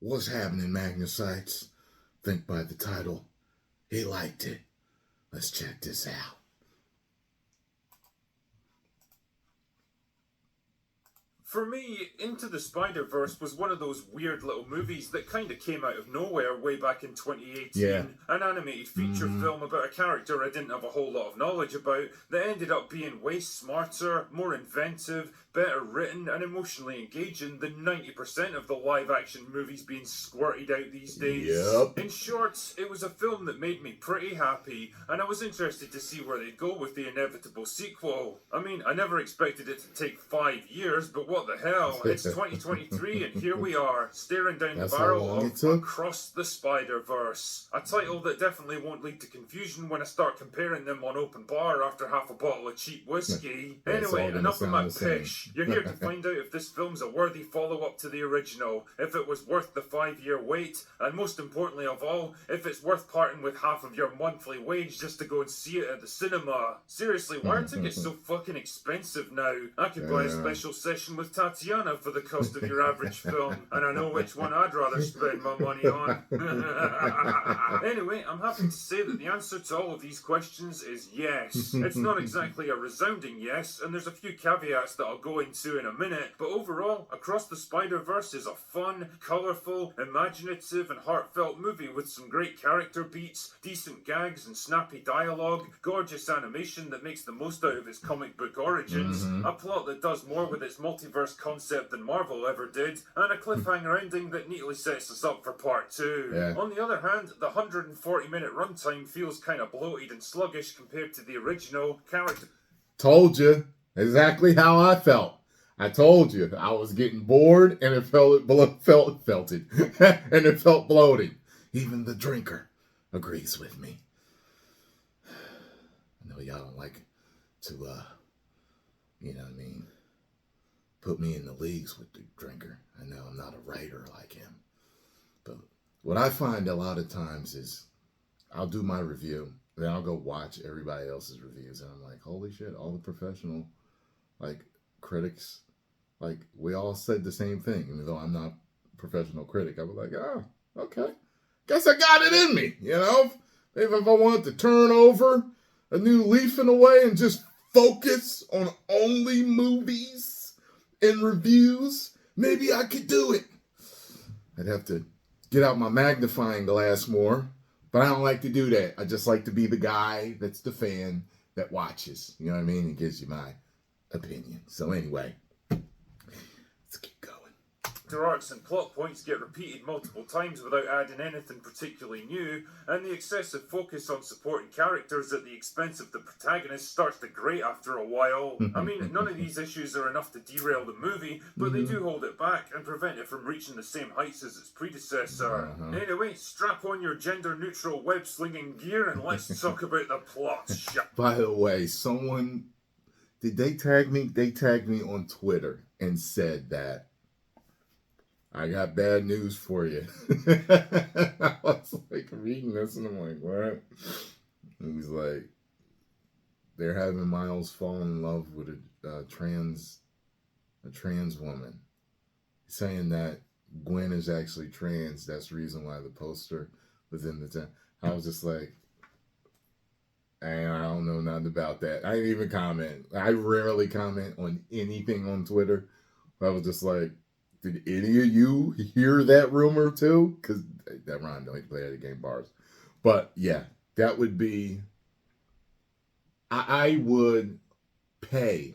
What's happening, Magnusites? Think by the title, he liked it. Let's check this out. For me, Into the Spider-Verse was one of those weird little movies that kind of came out of nowhere way back in 2018. Yeah. An animated feature film about a character I didn't have a whole lot of knowledge about that ended up being way smarter, more inventive, better written, and emotionally engaging than 90% of the live-action movies being squirted out these days. Yep. In short, it was a film that made me pretty happy, and I was interested to see where they'd go with the inevitable sequel. I mean, I never expected it to take 5 years, but what the hell? It's 2023 and here we are, staring down the barrel of Across the Spider-Verse. A title that definitely won't lead to confusion when I start comparing them on open bar after half a bottle of cheap whiskey. Anyway, enough of my pitch. You're here to find out if this film's a worthy follow-up to the original, if it was worth the 5-year wait, and most importantly of all, if it's worth parting with half of your monthly wage just to go and see it at the cinema. Seriously, why are tickets so fucking expensive now? I could buy a special session with Tatiana for the cost of your average film, and I know which one I'd rather spend my money on. Anyway, I'm happy to say that the answer to all of these questions is yes. It's not exactly a resounding yes, and there's a few caveats that I'll go into in a minute, but overall, Across the Spider-Verse is a fun, colourful, imaginative, and heartfelt movie with some great character beats, decent gags and snappy dialogue, gorgeous animation that makes the most out of its comic book origins, a plot that does more with its multiverse concept than Marvel ever did, and a cliffhanger ending that neatly sets us up for part 2. Yeah. On the other hand, the 140-minute runtime feels kind of bloated and sluggish compared to the original. Told you. Exactly how I felt. I told you I was getting bored and it felt it and it felt bloated. Even the drinker agrees with me. I know y'all don't like to you know what I mean, put me in the leagues with the drinker. I know I'm not a writer like him. But what I find a lot of times is I'll do my review, then I'll go watch everybody else's reviews, and I'm like, holy shit, all the professional critics, we all said the same thing. Even though I'm not a professional critic, I was like, oh, okay, guess I got it in me, you know. Maybe if I wanted to turn over a new leaf in a way and just focus on only movies and reviews, maybe I could do it. I'd have to get out my magnifying glass more, but I don't like to do that. I just like to be the guy that's the fan that watches, you know what I mean, and gives you my opinion. So anyway, let's keep going. Arcs and plot points get repeated multiple times without adding anything particularly new, and the excessive focus on supporting characters at the expense of the protagonist starts to grate after a while. I mean, none of these issues are enough to derail the movie, but they do hold it back and prevent it from reaching the same heights as its predecessor. Anyway, strap on your gender-neutral web-slinging gear and let's talk about the plot. By the way, someone, did they tag me? They tagged me on Twitter and said that I got bad news for you. I was reading this and I'm like, what? And he's like, they're having Miles fall in love with a trans woman, saying that Gwen is actually trans. That's the reason why the poster was in the tent. I was just like, I don't know nothing about that. I didn't even comment. I rarely comment on anything on Twitter. I was just like, did any of you hear that rumor too? Because that rhyme don't play at the game bars. But yeah, that would be, I would pay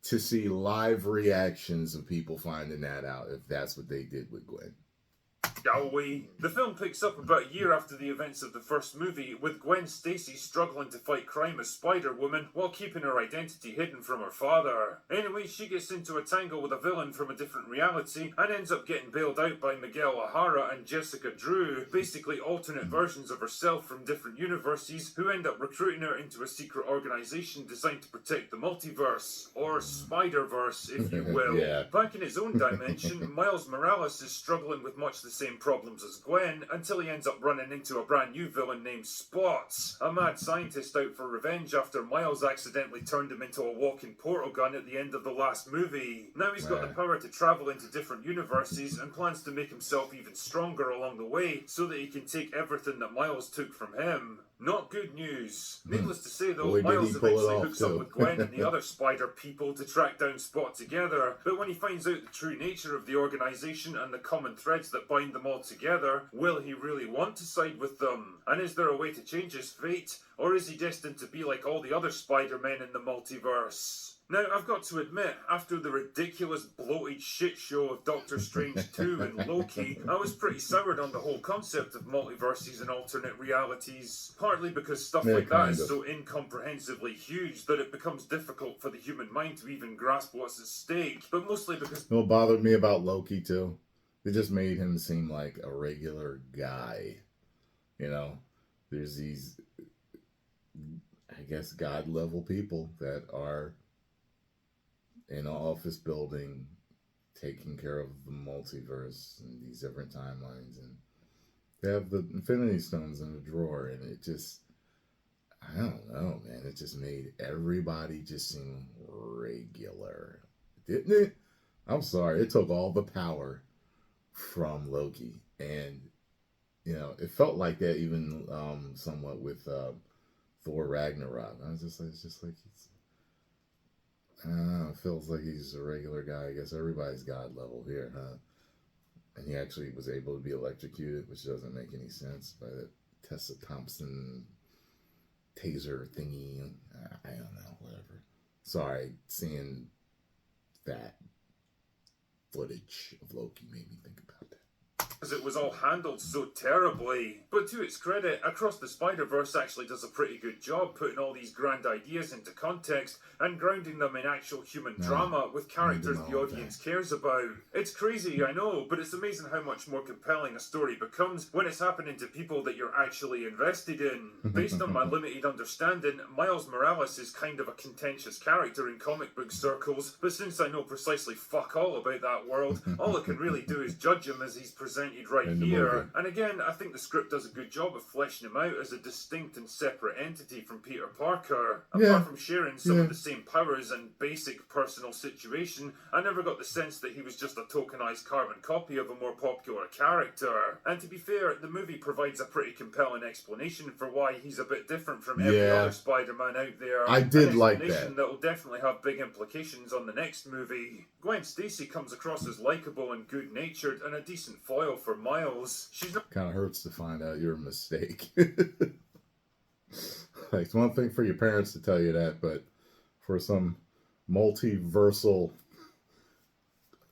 to see live reactions of people finding that out if that's what they did with Gwen. The film picks up about a year after the events of the first movie, with Gwen Stacy struggling to fight crime as Spider-Woman while keeping her identity hidden from her father. Anyway, she gets into a tangle with a villain from a different reality and ends up getting bailed out by Miguel O'Hara and Jessica Drew, basically alternate versions of herself from different universes, who end up recruiting her into a secret organization designed to protect the multiverse, or Spider-Verse, if you will. Yeah. Back in his own dimension, Miles Morales is struggling with much the same same problems as Gwen, until he ends up running into a brand new villain named Spots, a mad scientist out for revenge after Miles accidentally turned him into a walking portal gun at the end of the last movie. Now he's got the power to travel into different universes and plans to make himself even stronger along the way so that he can take everything that Miles took from him. Not good news. Needless to say, though, Miles eventually hooks up with Gwen and the other spider people to track down Spot together, but when he finds out the true nature of the organisation and the common threads that bind them all together, will he really want to side with them? And is there a way to change his fate? Or is he destined to be like all the other Spider-Men in the multiverse? Now, I've got to admit, after the ridiculous bloated shit show of Doctor Strange 2 and Loki, I was pretty soured on the whole concept of multiverses and alternate realities. Partly because stuff like that is so incomprehensibly huge that it becomes difficult for the human mind to even grasp what's at stake, but mostly because... What bothered me about Loki, too, it just made him seem like a regular guy. You know, there's these, I guess, God-level people that are in an office building taking care of the multiverse and these different timelines, and they have the Infinity Stones in a drawer, and it just, I don't know, man, it just made everybody just seem regular, didn't it? I'm sorry, it took all the power from Loki, and you know, it felt like that even somewhat with Thor Ragnarok. I was just like, it's just like it's, I don't know, it feels like he's a regular guy. I guess everybody's God level here, huh? And he actually was able to be electrocuted, which doesn't make any sense, by the Tessa Thompson taser thingy. I don't know, whatever. Sorry, seeing that footage of Loki made me think about that. Because it was all handled so terribly. But to its credit, Across the Spider-Verse actually does a pretty good job putting all these grand ideas into context and grounding them in actual human drama with characters the audience cares about. It's crazy, I know, but it's amazing how much more compelling a story becomes when it's happening to people that you're actually invested in. Based on my limited understanding, Miles Morales is kind of a contentious character in comic book circles, but since I know precisely fuck all about that world, all I can really do is judge him as he's presented right here. And again, I think the script does a good job of fleshing him out as a distinct and separate entity from Peter Parker. Apart from sharing some of the same powers and basic personal situation, I never got the sense that he was just a tokenized carbon copy of a more popular character. And to be fair, the movie provides a pretty compelling explanation for why he's a bit different from every other Spider-Man out there. I did like that. That will definitely have big implications on the next movie. Gwen Stacy comes across as likable and good-natured and a decent foil for Miles. She's not... Kind of hurts to find out you're a mistake. Like, it's one thing for your parents to tell you that, but for some multiversal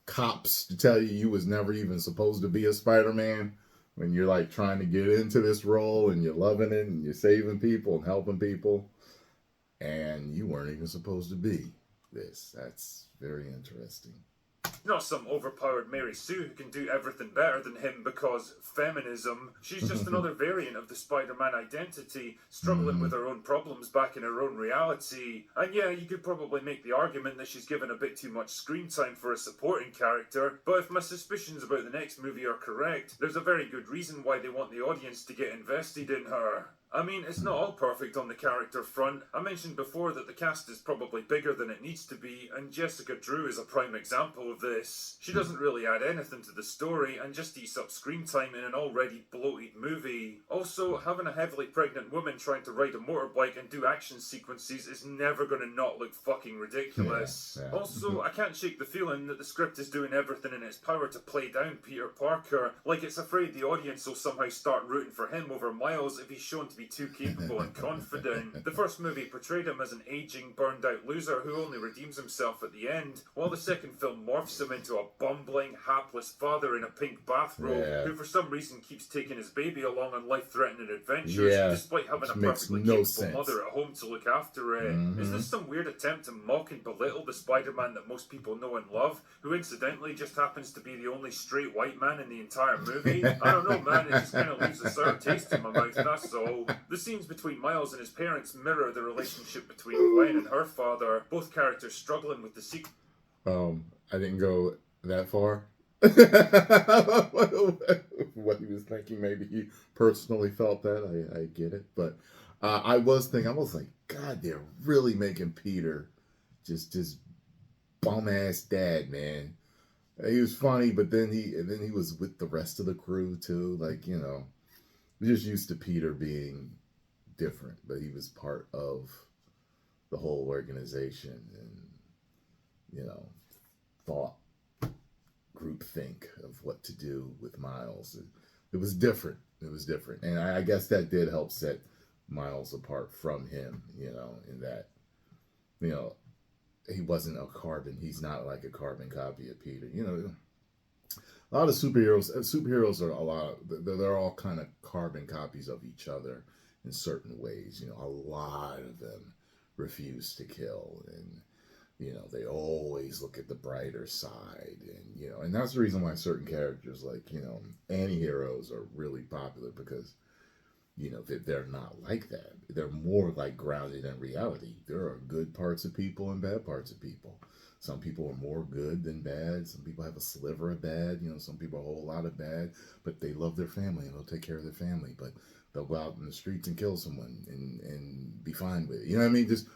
cops to tell you was never even supposed to be a Spider-Man when you're like trying to get into this role and you're loving it and you're saving people and helping people and you weren't even supposed to be this. That's very interesting. Not some overpowered Mary Sue who can do everything better than him because feminism. She's just another variant of the Spider-Man identity, struggling with her own problems back in her own reality. And yeah, you could probably make the argument that she's given a bit too much screen time for a supporting character, but if my suspicions about the next movie are correct, there's a very good reason why they want the audience to get invested in her. I mean, it's not all perfect on the character front. I mentioned before that the cast is probably bigger than it needs to be, and Jessica Drew is a prime example of this. She doesn't really add anything to the story, and just eats up screen time in an already bloated movie. Also, having a heavily pregnant woman trying to ride a motorbike and do action sequences is never going to not look fucking ridiculous. Also, I can't shake the feeling that the script is doing everything in its power to play down Peter Parker, like it's afraid the audience will somehow start rooting for him over Miles if he's shown to be too capable and confident. The first movie portrayed him as an aging, burned out loser who only redeems himself at the end, while the second film morphs him into a bumbling, hapless father in a pink bathrobe who for some reason keeps taking his baby along on life-threatening adventures despite having a perfectly capable mother at home to look after it. Is this some weird attempt to mock and belittle the Spider-Man that most people know and love, who incidentally just happens to be the only straight white man in the entire movie? I don't know, man, it just kind of leaves a sour taste in my mouth, that's all. The scenes between Miles and his parents mirror the relationship between Gwen and her father, both characters struggling with the secret. I didn't go that far. What he was thinking, maybe he personally felt that. I get it, but I was thinking, I was like, God, they're really making Peter just bum ass dad, man. He was funny, but then he was with the rest of the crew too. Like, we're just used to Peter being different, but he was part of the whole organization and thought group think of what to do with Miles. It was different. It was different, and I guess that did help set Miles apart from him. In that you know he wasn't a carbon. He's not like a carbon copy of Peter. A lot of superheroes are a lot. They're all kind of carbon copies of each other in certain ways. A lot of them refuse to kill, and they always look at the brighter side, and that's the reason why certain characters like anti-heroes are really popular, because they're not like that. They're more like grounded in reality. There are good parts of people and bad parts of people. Some people are more good than bad. Some people have a sliver of bad. Some people a whole lot of bad, but they love their family and they'll take care of their family. But they'll go out in the streets and kill someone and be fine with it. You know what I mean? Just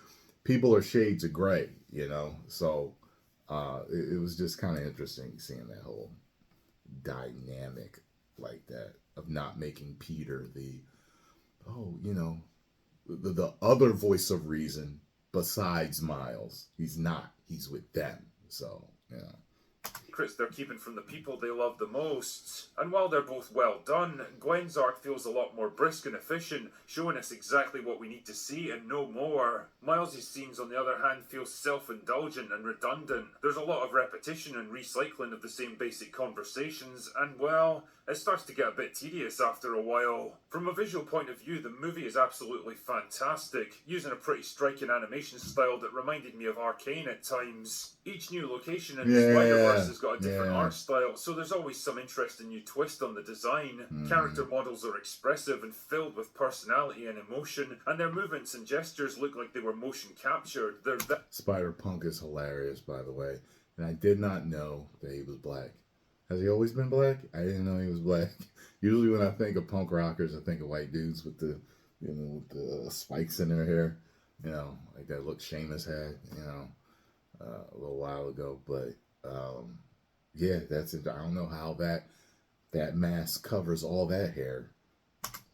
people are shades of gray. So it was just kind of interesting seeing that whole dynamic like that of not making Peter the other voice of reason besides Miles. He's not. He's with them. So, secrets they're keeping from the people they love the most. And while they're both well done, Gwen's arc feels a lot more brisk and efficient, showing us exactly what we need to see and no more. Miles' scenes, on the other hand, feel self-indulgent and redundant. There's a lot of repetition and recycling of the same basic conversations, and well, it starts to get a bit tedious after a while. From a visual point of view, the movie is absolutely fantastic, using a pretty striking animation style that reminded me of Arcane at times. Each new location in the Spider-Verse has got a different art style, so there's always some interesting new twist on the design. Character models are expressive and filled with personality and emotion, and their movements and gestures look like they were motion captured. Spider-Punk is hilarious, by the way, and I did not know that he was black. Has he always been black? I didn't know he was black. Usually when I think of punk rockers, I think of white dudes with the spikes in their hair, like that look Seamus had, a little while ago. But yeah, that's it. I don't know how that mask covers all that hair.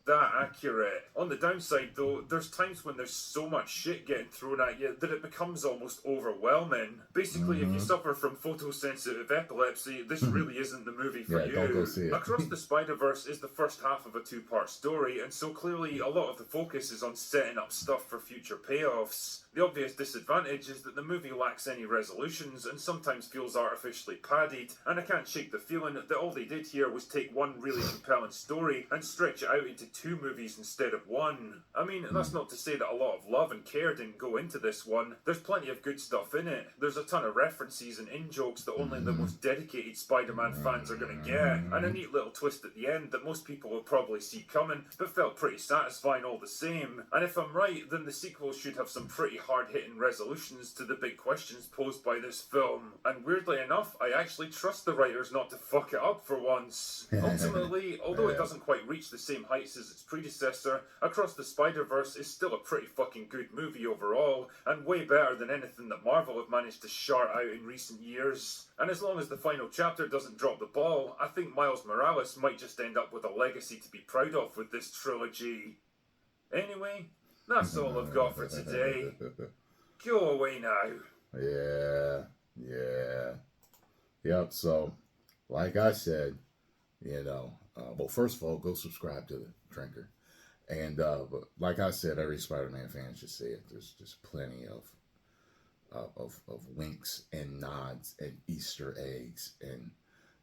That accurate. On the downside though, there's times when there's so much shit getting thrown at you that it becomes almost overwhelming. Basically, if you suffer from photosensitive epilepsy, this really isn't the movie for you. Don't go see it. Across the Spider-Verse is the first half of a two-part story, and so clearly a lot of the focus is on setting up stuff for future payoffs. The obvious disadvantage is that the movie lacks any resolutions and sometimes feels artificially padded, and I can't shake the feeling that all they did here was take one really compelling story and stretch it out into 2 movies instead of 1. I mean, that's not to say that a lot of love and care didn't go into this one. There's plenty of good stuff in it. There's a ton of references and in-jokes that only the most dedicated Spider-Man fans are going to get, and a neat little twist at the end that most people will probably see coming, but felt pretty satisfying all the same. And if I'm right, then the sequel should have some pretty hard-hitting resolutions to the big questions posed by this film. And weirdly enough, I actually trust the writers not to fuck it up for once. Ultimately, although it doesn't quite reach the same heights as its predecessor, Across the Spider-Verse is still a pretty fucking good movie overall, and way better than anything that Marvel have managed to shart out in recent years. And as long as the final chapter doesn't drop the ball, I think Miles Morales might just end up with a legacy to be proud of with this trilogy. Anyway, that's all I've got for today. Go away now. Yep, so, like I said, well, first of all, go subscribe to the Drinker. And but like I said, every Spider-Man fan should see it. There's just plenty of winks and nods and Easter eggs, and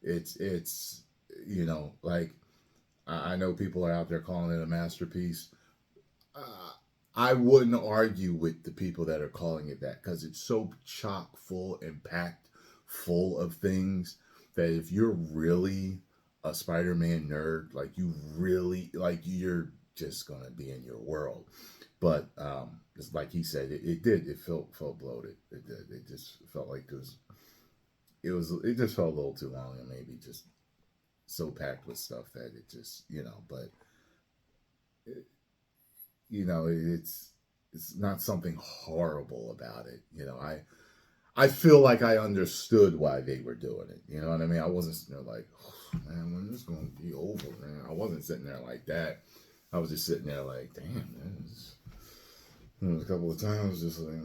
it's like I know people are out there calling it a masterpiece. I wouldn't argue with the people that are calling it that, because it's so chock full and packed full of things that if you're really a Spider-Man nerd, like you're just gonna be in your world. But it's like he said, it felt bloated. It did. It just felt like there was it just felt a little too long, and maybe just so packed with stuff that it just, but it, it's not something horrible about it. I feel like I understood why they were doing it. You know what I mean? I wasn't sitting there like, oh, man, when is this going to be over, man? I wasn't sitting there like that. I was just sitting there like, damn, man. A couple of times, just like,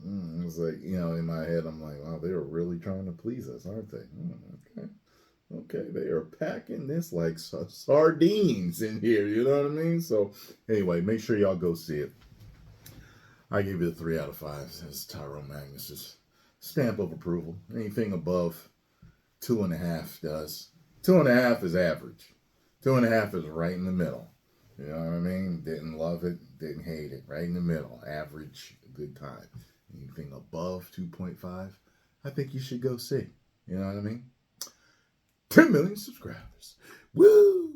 It was like, in my head, I'm like, wow, they are really trying to please us, aren't they? Okay. Okay, they are packing this like sardines in here. You know what I mean? So, anyway, make sure y'all go see it. I give it a 3 out of 5. Says Tyrone Magnus' stamp of approval. Anything above 2.5 does. 2.5 is average. 2.5 is right in the middle. You know what I mean? Didn't love it, didn't hate it. Right in the middle. Average, good time. Anything above 2.5, I think you should go see. You know what I mean? 10 million subscribers. Woo!